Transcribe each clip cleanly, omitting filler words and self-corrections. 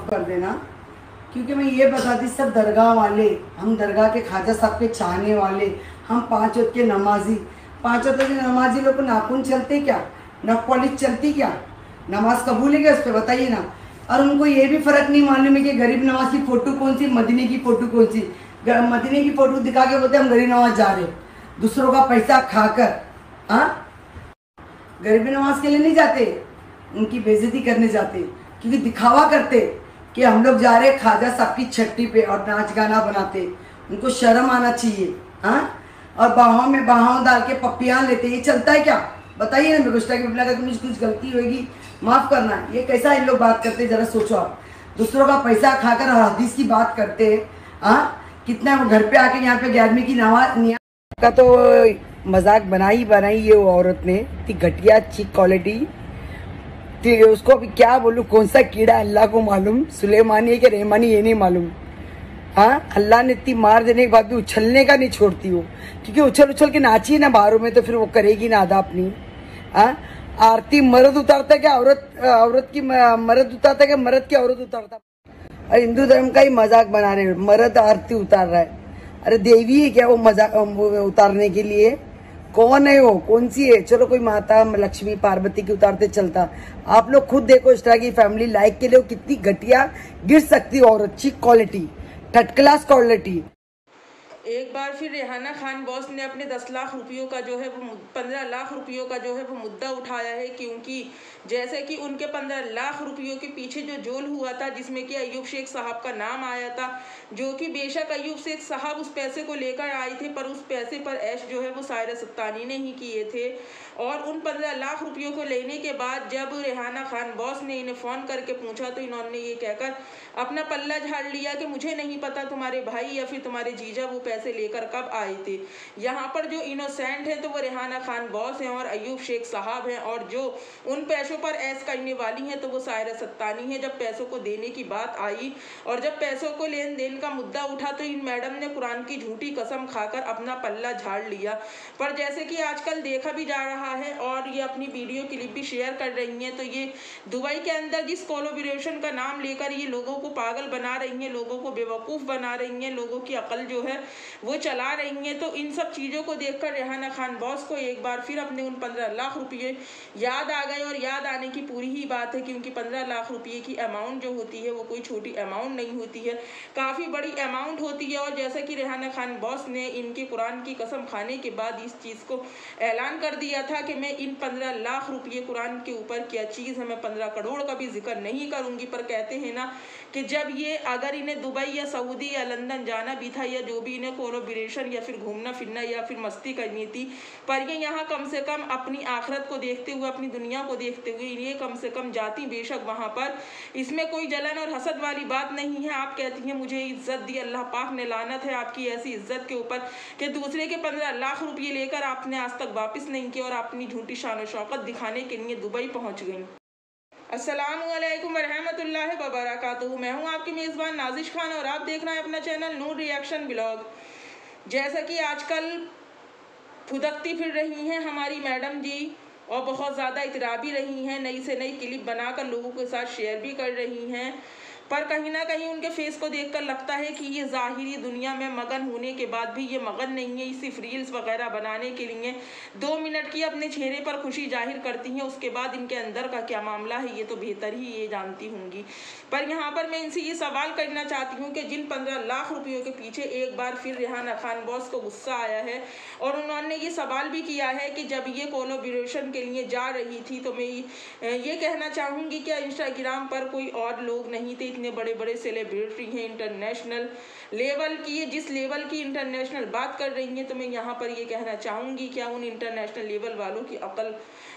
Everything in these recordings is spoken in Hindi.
माफ़ कर देना, क्योंकि मैं ये बताती सब दरगाह वाले, हम दरगाह के ख्वाजा साहब के चाहने वाले, हम 5 वक्त के नमाजी, 5 वक्त के नमाजी लोग को नाखून चलते क्या, नख पॉलिश चलती क्या, नमाज कबूल है क्या उस पर बताइए ना। और उनको ये भी फ़र्क नहीं मालूम है कि गरीब नवाज की फ़ोटो कौन सी, मदीने की फ़ोटो कौन सी। मदीने की फ़ोटो दिखा के बोलते हम गरीब नवाज जा रहे, दूसरों का पैसा खाकर। हाँ, गरीब नवाज के लिए नहीं जाते, उनकी बेइज्जती करने जाते, क्योंकि दिखावा करते कि हम लोग जा रहे ख्वाजा साहब की छट्टी पे और नाच गाना बनाते। उनको शर्म आना चाहिए। हाँ, और बाहों में बाहों डाल के पप्पियाँ लेते, ये चलता है क्या बताइए ना। मेरे को अगर मुझे कुछ गलती होगी माफ़ करना। ये कैसा इन लोग बात करते, ज़रा सोचो आप। दूसरों का पैसा खाकर हदीस की बात करते। हाँ, कितना वो घर पे आके यहाँ पे 11वीं की नमाज का तो मजाक बनाई ये वो औरत ने, इतनी घटिया चीप क्वालिटी। उसको अभी क्या बोलूं, कौन सा कीड़ा अल्लाह को मालूम, सुलेमानी है कि रहमानी ये नहीं मालूम। हाँ, अल्लाह ने इतनी मार देने के बाद भी उछलने का नहीं छोड़ती वो, क्योंकि उछल उछल के नाची ना बाहरों में, तो फिर वो करेगी ना अदा अपनी। हाँ, आरती मर्द उतारता क्या औरत की मर्द उतारता क्या मर्द की औरत उतारता। अरे हिंदू धर्म का ही मजाक बना रहे, मर्द आरती उतार रहा है। अरे देवी है क्या वो मजाक उतारने के लिए, कौन है वो, कौन सी है। चलो कोई माता लक्ष्मी पार्वती की उतारते चलता। आप लोग खुद देखो इस तरह की फैमिली लाइक के लिए कितनी घटिया गिर सकती औरत, cheap quality, third class quality. एक बार फिर रेहाना खान बॉस ने अपने 10 लाख रुपयों का जो है वो 15 लाख रुपयों का जो है वो मुद्दा उठाया है, क्योंकि जैसे कि उनके 15 लाख रुपयों के पीछे जो जोल हुआ था, जिसमें कि अयूब शेख साहब का नाम आया था, जो कि बेशक अयूब शेख साहब उस पैसे को लेकर आए थे, पर उस पैसे पर ऐश जो है वो सायरा सत्तानी ने ही किए थे। और उन 15 लाख रुपयों को लेने के बाद जब रेहाना खान बॉस ने इन्हें फ़ोन करके पूछा, तो इन्होंने ये कहकर अपना पल्ला झाड़ लिया कि मुझे नहीं पता तुम्हारे भाई या फिर तुम्हारे जीजा वो पैसे लेकर कब आए थे। यहाँ पर जो इनोसेंट है तो वो रेहाना खान बॉस हैं और अयूब शेख साहब हैं, और जो उन पैसों पर ऐश करने वाली हैं तो वो सायरा सत्तानी है। जब पैसों को देने की बात आई और जब पैसों को लेन देन का मुद्दा उठा, तो इन मैडम ने कुरान की झूठी कसम खाकर अपना पल्ला झाड़ लिया। पर जैसे कि आजकल देखा भी जा रहा है और ये अपनी वीडियो क्लिप भी शेयर कर रही हैं, तो ये दुबई के अंदर जिस कोलैबोरेशन का नाम लेकर ये लोगों को पागल बना रही हैं, लोगों को बेवकूफ़ बना रही हैं, लोगों की अकल जो है वो चला रही हैं, तो इन सब चीज़ों को देखकर रेहाना खान बॉस को एक बार फिर अपने उन 15 लाख रुपये याद आ गए। और याद आने की पूरी ही बात है, क्योंकि 15 लाख रुपये की अमाउंट जो होती है वो कोई छोटी अमाउंट नहीं होती है, काफ़ी बड़ी अमाउंट होती है। और जैसा कि रेहाना खान बॉस ने इनके कुरान की कसम खाने के बाद इस चीज़ को ऐलान कर दिया था कि मैं इन 15 लाख रुपये कुरान के ऊपर क्या चीज़ है, मैं 15 करोड़ का भी जिक्र नहीं करूंगी। पर कहते हैं ना कि जब ये अगर इन्हें दुबई या सऊदी या लंदन जाना भी था, या जो भी इन्हें कोलैबोरेशन या फिर घूमना फिरना या फिर मस्ती करनी थी, पर ये यहाँ कम से कम अपनी आखिरत को देखते हुए, अपनी दुनिया को देखते हुए ये कम से कम जाती बेशक वहाँ पर। इसमें कोई जलन और हसद वाली बात नहीं है। आप कहती हैं मुझे इज्जत दी, अल्लाह पाक ने लानत है आपकी ऐसी इज्जत के ऊपर कि दूसरे के 15 लाख रुपये लेकर आपने आज तक वापस नहीं किया और अपनी झूठी शान और शौकत दिखाने के लिए दुबई पहुँच गई। अस्सलामुअलैकुम वरहमतुल्लाहि वबरकातुहू। मैं हूं आपकी मेज़बान नाजिश खान और आप देख रहे हैं अपना चैनल नूर रिएक्शन ब्लॉग। जैसा कि आजकल फुदकती फिर रही हैं हमारी मैडम जी और बहुत ज़्यादा इतराबी रही हैं, नई से नई क्लिप बनाकर लोगों के साथ शेयर भी कर रही हैं, पर कहीं ना कहीं उनके फेस को देखकर लगता है कि ये ज़ाहिरी दुनिया में मगन होने के बाद भी ये मगन नहीं है। सिर्फ रील्स वगैरह बनाने के लिए 2 मिनट की अपने चेहरे पर खुशी जाहिर करती हैं, उसके बाद इनके अंदर का क्या मामला है ये तो बेहतर ही ये जानती होंगी। पर यहाँ पर मैं इनसे ये सवाल करना चाहती हूँ कि जिन 15 लाख रुपयों के पीछे एक बार फिर रेहाना खान बॉस को गुस्सा आया है और उन्होंने ये सवाल भी किया है कि जब ये कोलैबोरेशन के लिए जा रही थी तो मैं ये कहना चाहूँगी क्या इंस्टाग्राम पर कोई और लोग नहीं थे, इतने बड़े बड़े सेलिब्रिटी हैं इंटरनेशनल लेवल की, जिस लेवल की इंटरनेशनल बात कर रही हैं, तो मैं यहाँ पर ये कहना चाहूँगी क्या उन इंटरनेशनल लेवल वालों की अकल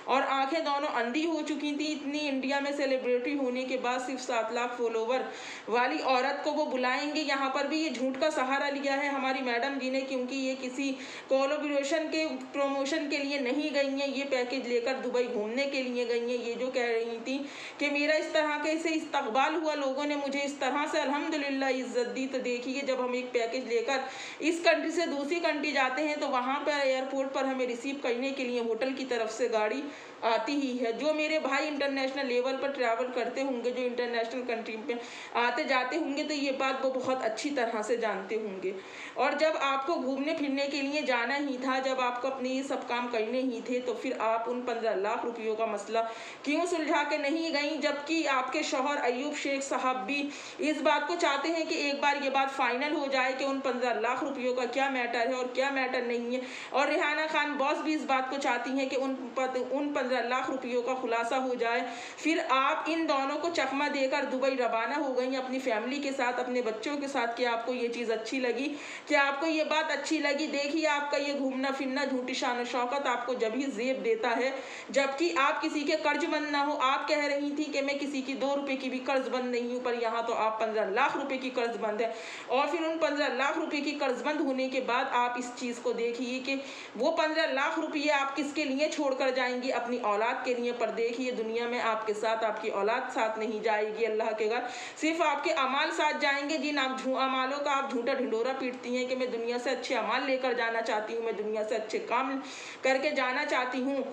और आंखें दोनों अंधी हो चुकी थी। इतनी इंडिया में सेलिब्रिटी होने के बाद सिर्फ 7 लाख फॉलोवर वाली औरत को वो बुलाएंगे। यहाँ पर भी ये झूठ का सहारा लिया है हमारी मैडम जी ने, क्योंकि ये किसी कोलैबोरेशन के प्रमोशन के लिए नहीं गई हैं, ये पैकेज लेकर दुबई घूमने के लिए गई हैं। ये जो कह रही थी कि मेरा इस तरह के से इस्तकबाल हुआ, लोगों ने मुझे इस तरह से अल्हम्दुलिल्लाह इज्जत दी, तो देखिए जब हम एक पैकेज लेकर इस कंट्री से दूसरी कंट्री जाते हैं तो वहाँ पर एयरपोर्ट पर हमें रिसीव करने के लिए होटल की तरफ से गाड़ी आती ही है। जो मेरे भाई इंटरनेशनल लेवल पर ट्रैवल करते होंगे, जो इंटरनेशनल कंट्री पे आते जाते होंगे, तो ये बात वो बहुत अच्छी तरह से जानते होंगे। और जब आपको घूमने फिरने के लिए जाना ही था, जब आपको अपने ये सब काम करने ही थे, तो फिर आप उन 15 लाख रुपयों का मसला क्यों सुलझा के नहीं गई? जबकि आपके शौहर अयूब शेख साहब भी इस बात को चाहते हैं कि एक बार ये बात फाइनल हो जाए कि उन 15 लाख रुपयों का क्या मैटर है और क्या मैटर नहीं है। और रेहाना खान बॉस भी इस बात को चाहती हैं कि उन 15 लाख रुपयों का खुलासा हो जाए। फिर आप इन दोनों को चकमा देकर दुबई रवाना हो गई अपनी फैमिली के साथ, अपने बच्चों के साथ। कि आपको ये चीज़ अच्छी लगी, क्या आपको ये बात अच्छी लगी? देखिए, आपका ये घूमना फिरना झूठी शान शौकत आपको जब ही जेब देता है जबकि आप किसी के कर्जबंद ना हो। आप कह रही थी कि मैं किसी की 2 रुपए की भी कर्जबंद नहीं हूँ, पर यहाँ तो आप 15 लाख रुपए की कर्जबंद है। और फिर उन 15 लाख रुपए की कर्जबंद होने के बाद आप इस चीज़ को देखिए कि वो 15 लाख रुपये आप किसके लिए छोड़कर जाएंगी? अपनी औलाद के लिए। पर देखिए, दुनिया में आपके साथ आपकी औलाद साथ नहीं जाएगी अल्लाह के घर, सिर्फ आपके अमाल साथ जाएंगे। जिन अमालों का आप झूठा ढिंडोरा पीटती हैं कि मैं दुनिया से अच्छे अमाल लेकर जाना चाहती हूँ, मैं दुनिया से अच्छे काम करके जाना चाहती हूँ,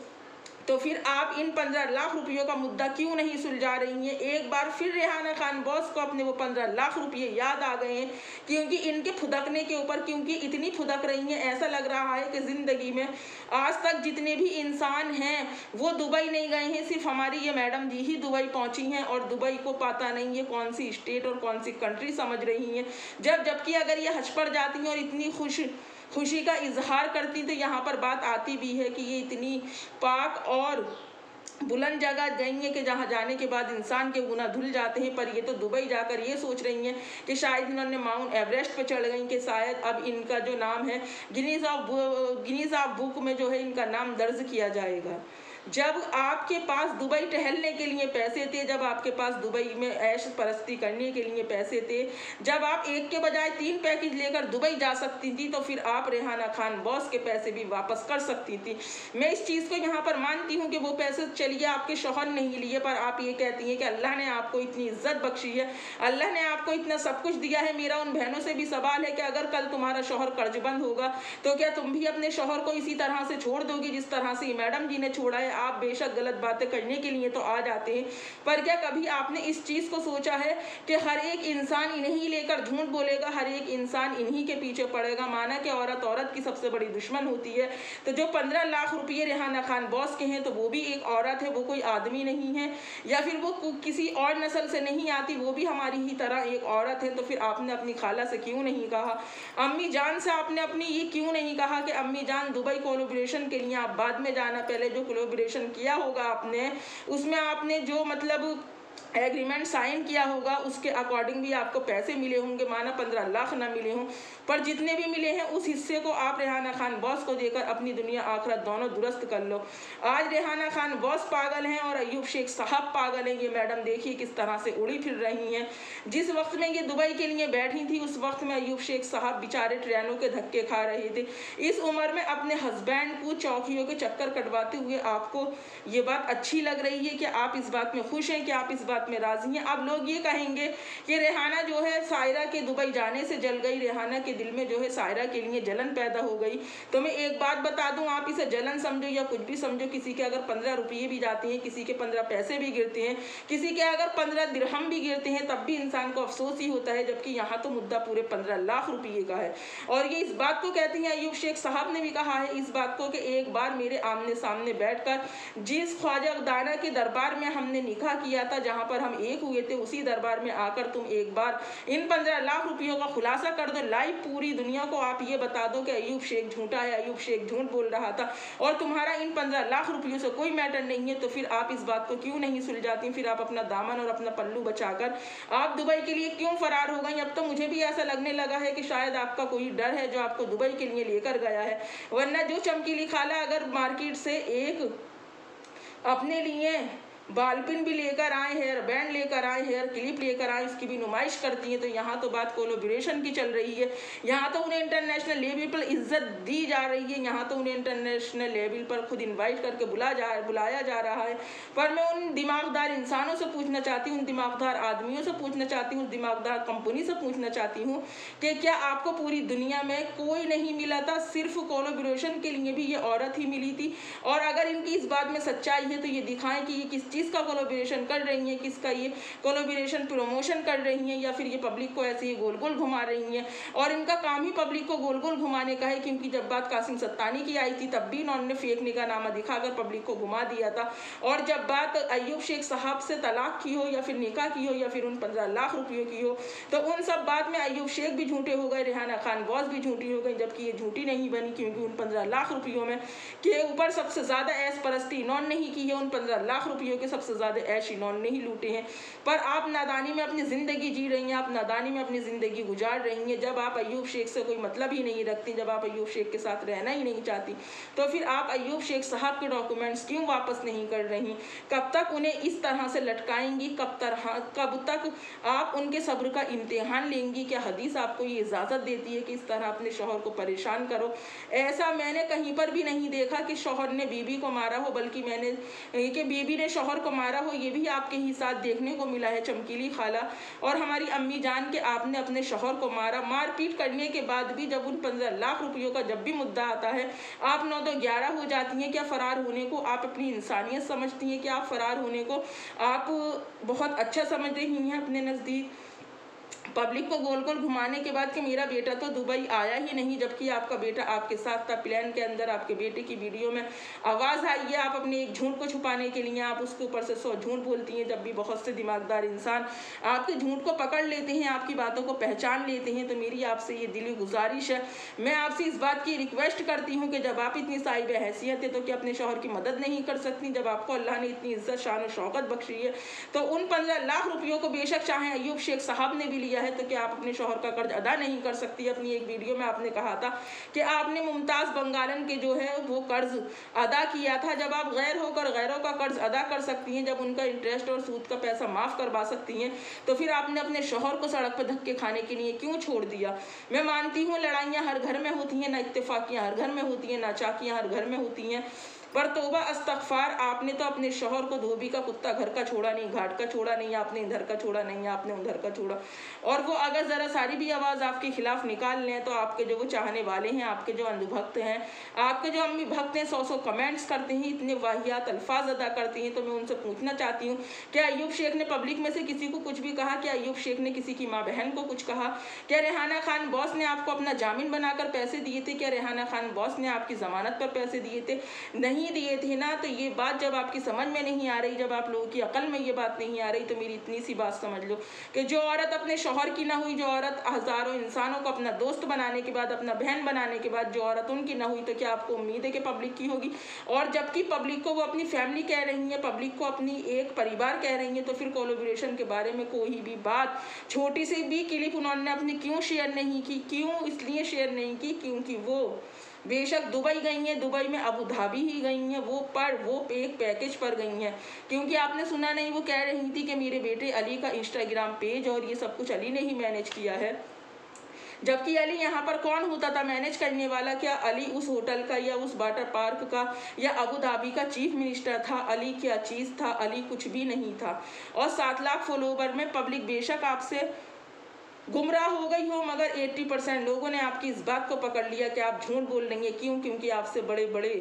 तो फिर आप इन 15 लाख रुपयों का मुद्दा क्यों नहीं सुलझा रही हैं? एक बार फिर रेहाना खान बॉस को अपने वो 15 लाख रुपये याद आ गए हैं, क्योंकि इनके फुदकने के ऊपर, क्योंकि इतनी फुदक रही हैं, ऐसा लग रहा है कि ज़िंदगी में आज तक जितने भी इंसान हैं वो दुबई नहीं गए हैं। सिर्फ हमारी ये मैडम जी ही दुबई पहुंची हैं और दुबई को पता नहीं है कौन सी स्टेट और कौन सी कंट्री समझ रही हैं। जबकि अगर ये हज पर जाती हैं और इतनी खुशी का इजहार करती, तो यहाँ पर बात आती भी है कि ये इतनी पाक और बुलंद जगह गई है कि जहाँ जाने के बाद इंसान के गुनाह धुल जाते हैं। पर ये तो दुबई जाकर ये सोच रही हैं कि शायद इन्होंने माउंट एवरेस्ट पर चढ़ गई, कि शायद अब इनका जो नाम है गिनीज ऑफ बुक में जो है इनका नाम दर्ज किया जाएगा। जब आपके पास दुबई टहलने के लिए पैसे थे, जब आपके पास दुबई में ऐश परस्ती करने के लिए पैसे थे, जब आप एक के बजाय 3 पैकेज लेकर दुबई जा सकती थी, तो फिर आप रेहाना खान बॉस के पैसे भी वापस कर सकती थी। मैं इस चीज़ को यहाँ पर मानती हूँ कि वो पैसे चलिए आपके शौहर नहीं लिए, पर आप ये कहती हैं कि अल्लाह ने आपको इतनी इज्जत बख्शी है, अल्लाह ने आपको इतना सब कुछ दिया है। मेरा उन बहनों से भी सवाल है कि अगर कल तुम्हारा शौहर कर्जबंद होगा तो क्या तुम भी अपने शौहर को इसी तरह से छोड़ दोगी जिस तरह से मैडम जी ने छोड़ा है? आप बेशक गलत बातें करने के लिए तो आ जाते हैं, पर क्या कभी आपने इस चीज़ को सोचा है कि हर एक इंसान इन्हीं लेकर झूठ बोलेगा, हर एक इंसान इन्हीं के पीछे पड़ेगा? माना कि औरत की सबसे बड़ी दुश्मन होती है, तो जो 15 लाख रुपये रेहाना खान बॉस के हैं, तो वो भी एक औरत है, वो कोई आदमी नहीं है, या फिर वो किसी और नस्ल से नहीं आती, वो भी हमारी ही तरह एक औरत है। तो फिर आपने अपनी खाला से क्यों नहीं कहा, अम्मी जान से आपने अपनी ये क्यों नहीं कहा कि अम्मी जान दुबई कोलैबोरेशन के लिए आप बाद में जाना, पहले जो कोलैबोरेशन किया होगा आपने, उसमें आपने जो मतलब एग्रीमेंट साइन किया होगा उसके अकॉर्डिंग भी आपको पैसे मिले होंगे। माना 15 लाख ना मिले हों, पर जितने भी मिले हैं उस हिस्से को आप रेहाना खान बॉस को देकर अपनी दुनिया आखिरत दोनों दुरुस्त कर लो। आज रेहाना खान बॉस पागल हैं और अयूब शेख साहब पागल हैं। ये मैडम देखिए किस तरह से उड़ी फिर रही हैं। जिस वक्त में ये दुबई के लिए बैठी थी उस वक्त में अयूब शेख साहब बेचारे ट्रेनों के धक्के खा रहे थे। इस उम्र में अपने हस्बैंड को चौकियों के चक्कर कटवाते हुए आपको ये बात अच्छी लग रही है कि आप इस बात में खुश हैं, कि आप इस बात में राजी हैं? अब लोग ये कहेंगे कि रेहाना जो है सायरा के दुबई जाने से जल गई, रेहाना के दिल में जो है सायरा के लिए जलन पैदा हो गई। तो मैं एक बात बता दूं, आप इसे जलन समझो या कुछ भी समझो, किसी के अगर 15 रुपये भी जाते हैं, किसी के 15 पैसे भी गिरते हैं, किसी के अगर 15 दिरहम भी गिरते हैं, तब भी इंसान को अफसोस ही होता है। जबकि यहाँ तो मुद्दा पूरे 15 लाख रुपये का है। और ये इस बात को कहती हैं, अयूब शेख साहब ने भी कहा है इस बात को कि एक बार मेरे आमने सामने बैठकर जिस ख्वाजा दाना के दरबार में हमने निकाह किया था, जहाँ पर हम एक हुए थे, उसी दरबार में आकर तुम एक बार इन 15 लाख रुपयों का खुलासा कर दो। लाइव पूरी दुनिया को आप ये बता दो कि अयूब शेख झूठा है, अयूब शेख झूठ बोल रहा था और तुम्हारा इन 15 लाख रुपयों से कोई मैटर नहीं है। तो फिर आप इस बात को क्यों नहीं सुलझाती? फिर आप अपना दामन और अपना पल्लू बचाकर आप दुबई के लिए क्यों फरार हो गई? अब तो मुझे भी ऐसा लगने लगा है कि शायद आपका कोई डर है जो आपको दुबई के लिए लेकर गया है। वरना जो चमकीली खाला अगर मार्केट से एक अपने लिए बालपिन भी लेकर आए, हेयर बैंड लेकर आए, हेयर क्लिप लेकर आए, इसकी भी नुमाइश करती हैं। तो यहाँ तो बात कोलोब्रेशन की चल रही है, यहाँ तो उन्हें इंटरनेशनल लेवल पर इज्जत दी जा रही है, यहाँ तो उन्हें इंटरनेशनल लेवल पर खुद इनवाइट करके बुलाया जा रहा है। पर मैं उन दिमागदार इंसानों से पूछना चाहती हूँ, उन दिमागदार आदमियों से पूछना चाहती हूँ, उस दिमागदार कंपनी से पूछना चाहती हूँ कि क्या आपको पूरी दुनिया में कोई नहीं मिला था, सिर्फ कोलोब्रेशन के लिए भी ये औरत ही मिली थी? और अगर इनकी इस बात में सच्चाई है तो ये दिखाएं कि ये किस चीज़ का कोलोब्रेशन कर रही हैं, किसका ये कोलोब्रेशन प्रमोशन कर रही हैं, या फिर ये पब्लिक को ऐसे ही गोल गोल घुमा रही हैं। और इनका काम ही पब्लिक को गोल गोल घुमाने का है, क्योंकि जब बात कासिम सत्तानी की आई थी तब भी इन्होंने फेक निकाहनामा दिखाकर पब्लिक को घुमा दिया था। और जब बात अय्यूब शेख साहब से तलाक की हो, या फिर निकाह की हो, या फिर उन 15 लाख रुपयों की हो, तो उन सब बात में अय्यूब शेख भी झूठे हो गए, रेहाना खान बॉस भी झूठी हो गई, जबकि ये झूठी नहीं बनी, क्योंकि उन 15 लाख रुपयों में के ऊपर सबसे ज़्यादा ऐश परस्ती इन्होंने ही की है। उन 15 लाख रुपयों के सबसे ज़्यादा ऐश इन्होंने ही लूटे हैं। पर आप नादानी में अपनी ज़िंदगी जी रही हैं, आप नादानी में अपनी ज़िंदगी गुजार रही हैं। जब आप अय्यूब शेख से कोई मतलब ही नहीं रखती, जब आप अय्यूब शेख के साथ रहना ही नहीं चाहती, तो फिर आप अय्यूब शेख साहब के डॉक्यूमेंट्स क्यों वापस नहीं कर रही? कब तक उन्हें इस तरह से लटकाएंगी? कब तक आप उनके सब्र का इम्तिहान लेंगी? क्या हदीस आपको ये इजाज़त देती है कि इस तरह अपने शौहर को परेशान करो? ऐसा मैंने कहीं पर भी नहीं देखा कि शौहर ने बीबी को मारा हो, बल्कि मैंने कि बीबी ने शौहर को मारा हो, ये भी आपके ही साथ देखने को मिला है चमकीली खाला और हमारी अम्मी जान के आपने अपने शौहर को मारा। मारपीट करने के बाद भी जब उन 15 लाख रुपयों का जब भी मुद्दा आता है आप 9 तो 11 हो जाती हैं। क्या फरार होने को आप अपनी इंसानियत समझती हैं? क्या आप फरार होने को आप बहुत अच्छा समझ रही हैं अपने नज़दीक? पब्लिक को गोल गोल घुमाने के बाद कि मेरा बेटा तो दुबई आया ही नहीं, जबकि आपका बेटा आपके साथ था प्लेन के अंदर। आपके बेटे की वीडियो में आवाज़ आई है, आप अपने एक झूठ को छुपाने के लिए आप उसके ऊपर से 100 झूठ बोलती हैं। जब भी बहुत से दिमागदार इंसान आपके झूठ को पकड़ लेते हैं, आपकी बातों को पहचान लेते हैं, तो मेरी आपसे ये दिली गुजारिश है, मैं आपसे इस बात की रिक्वेस्ट करती हूँ कि जब आप इतनी साहिब हैसियत है तो क्या अपने शौहर की मदद नहीं कर सकती? जब आपको अल्लाह ने इतनी इज्जत शान और शौकत बख्शी है तो उन 15 लाख रुपयों को बेशक चाहे अय्यूब शेख साहब ने भी लिया है, तो क्या आप अपने शौहर का कर्ज अदा नहीं कर सकती? अपनी एक वीडियो में आपने कहा था कि आपने मुमताज़ बंगालन के जो है वो कर्ज अदा किया था। जब आप गैर होकर गैरों का कर्ज अदा कर सकती हैं, जब उनका इंटरेस्ट और सूद का पैसा माफ़ करवा सकती हैं, तो फिर आपने अपने शौहर को सड़क पर धक्के खाने के लिए क्यों छोड़ दिया? मैं मानती हूँ लड़ाइयाँ हर घर में होती हैं, ना इत्तेफाकियाँ हर घर में होती हैं, ना चाकियाँ हर घर में होती हैं, पर तौबा अस्तगफार, आपने तो अपने शौहर को धोबी का कुत्ता घर का छोड़ा नहीं, घाट का छोड़ा नहीं, आपने इधर का छोड़ा नहीं, आपने उधर का छोड़ा। और वो अगर ज़रा सारी भी आवाज़ आपके खिलाफ निकाल लें तो आपके जो वो चाहने वाले हैं, आपके जो अंधभक्त हैं, आपके जो अम्मी भक्त हैं, 100 कमेंट्स करते हैं, इतने वाहियात अल्फाज अदा करती हैं। तो मैं उनसे पूछना चाहती हूँ, क्या अय्यूब शेख ने पब्लिक में से किसी को कुछ भी कहा? क्या अय्यूब शेख ने किसी की माँ बहन को कुछ कहा? क्या रेहाना खान बॉस ने आपको अपना जामीन बनाकर पैसे दिए थे? क्या रेहाना खान बॉस ने आपकी ज़मानत पर पैसे दिए थे? नहीं दिए थे ना। तो ये बात जब आपकी समझ में नहीं आ रही, जब आप लोगों की अकल में ये बात नहीं आ रही, तो मेरी इतनी सी बात समझ लो कि जो औरत अपने शौहर की ना हुई, जो औरत हज़ारों इंसानों को अपना दोस्त बनाने के बाद, अपना बहन बनाने के बाद जो औरत उनकी ना हुई, तो क्या आपको उम्मीद है कि पब्लिक की होगी? और जबकि पब्लिक को वो अपनी फैमिली कह रही है, पब्लिक को अपनी एक परिवार कह रही है, तो फिर कोलैबोरेशन के बारे में कोई भी बात, छोटी सी भी क्लिप उन्होंने अपनी क्यों शेयर नहीं की? क्यों इसलिए शेयर नहीं की क्योंकि वो बेशक दुबई गई हैं, दुबई में अबू धाबी ही गई हैं, वो एक पैकेज पर गई हैं। क्योंकि आपने सुना नहीं, वो कह रही थी कि मेरे बेटे अली का इंस्टाग्राम पेज और ये सब कुछ अली ने ही मैनेज किया है। जबकि अली यहाँ पर कौन होता था मैनेज करने वाला? क्या अली उस होटल का या उस वाटर पार्क का या अबू धाबी का चीफ मिनिस्टर था? अली क्या चीज़ था? अली कुछ भी नहीं था। और 7 लाख फॉलोवर में पब्लिक बेशक आपसे गुमराह हो गई हो, मगर 80% लोगों ने आपकी इस बात को पकड़ लिया कि आप झूठ बोल रही हैं। क्यों? क्योंकि आपसे बड़े बड़े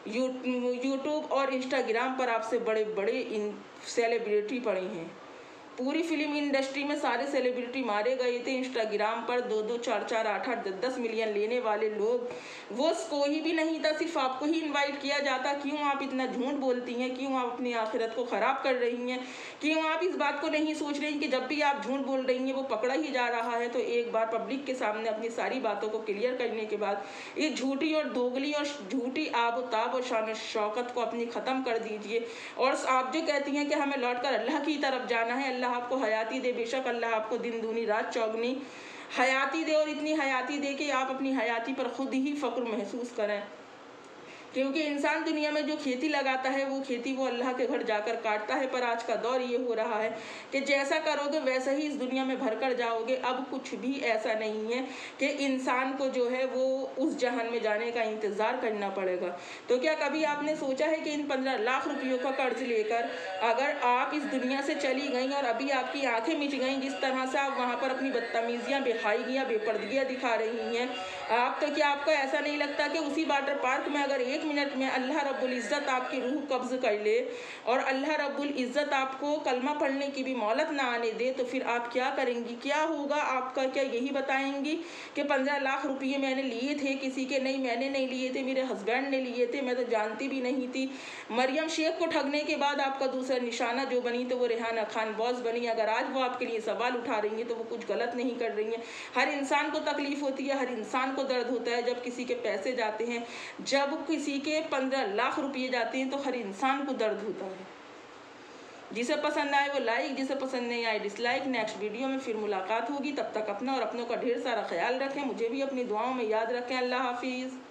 यूट्यूब और इंस्टाग्राम पर आपसे बड़े बड़े इन सेलिब्रिटी पड़े हैं। पूरी फिल्म इंडस्ट्री में सारे सेलिब्रिटी मारे गए थे। इंस्टाग्राम पर 2-2, 4-4, 8-8, 10-10 मिलियन लेने वाले लोग, वो कोई भी नहीं था, सिर्फ आपको ही इनवाइट किया जाता। क्यों आप इतना झूठ बोलती हैं? क्यों आप अपनी आखिरत को ख़राब कर रही हैं? क्यों आप इस बात को नहीं सोच रही कि जब भी आप झूठ बोल रही हैं वो पकड़ा ही जा रहा है? तो एक बार पब्लिक के सामने अपनी सारी बातों को क्लियर करने के बाद ये झूठी और दोगली और झूठी आबोताब और शान शौकत को अपनी ख़त्म कर दीजिए। और आप जो कहती हैं कि हमें लौट कर अल्लाह की तरफ जाना है, अल्लाह आपको हयाती दे, बेशक अल्लाह आपको दिन दूनी रात चौगनी हयाती दे, और इतनी हयाती दे कि आप अपनी हयाती पर खुद ही फ़क्र महसूस करें। क्योंकि इंसान दुनिया में जो खेती लगाता है वो खेती वो अल्लाह के घर जाकर काटता है। पर आज का दौर ये हो रहा है कि जैसा करोगे वैसा ही इस दुनिया में भर कर जाओगे। अब कुछ भी ऐसा नहीं है कि इंसान को जो है वो उस जहान में जाने का इंतज़ार करना पड़ेगा। तो क्या कभी आपने सोचा है कि इन 15 लाख रुपयों का कर्ज लेकर अगर आप इस दुनिया से चली गई और अभी आपकी आंखें मिच गई, जिस तरह से आप वहाँ पर अपनी बदतमीजियाँ, बेहाइगियाँ, बेपर्दगियाँ दिखा रही हैं, आप तो क्या आपको ऐसा नहीं लगता कि उसी वाटर पार्क में अगर 1 मिनट में अल्लाह रब्बुल इज़्ज़त आपकी रूह कब्ज़ कर ले और अल्लाह रब्बुल इज़्ज़त आपको कलमा पढ़ने की भी मोहलत ना आने दे, तो फिर आप क्या करेंगी? क्या होगा आपका? क्या यही बताएंगी कि 15 लाख रुपये मैंने लिए थे किसी के? नहीं, मैंने नहीं लिए थे, मेरे हस्बैंड ने लिए थे, मैं तो जानती भी नहीं थी। मरियम शेख को ठगने के बाद आपका दूसरा निशाना जो बनी तो वो रेहाना खान बॉस बनी। अगर आज वो आपके लिए सवाल उठा रही हैं तो वो कुछ गलत नहीं कर रही हैं। हर इंसान को तकलीफ़ होती है, हर इंसान को दर्द होता है जब किसी के पैसे जाते हैं, जब किसी के 15 लाख रुपये जाते हैं तो हर इंसान को दर्द होता है। जिसे पसंद आए वो लाइक, जिसे पसंद नहीं आए डिसलाइक। नेक्स्ट वीडियो में फिर मुलाकात होगी, तब तक अपना और अपनों का ढेर सारा ख्याल रखें। मुझे भी अपनी दुआओं में याद रखें। अल्लाह हाफिज़।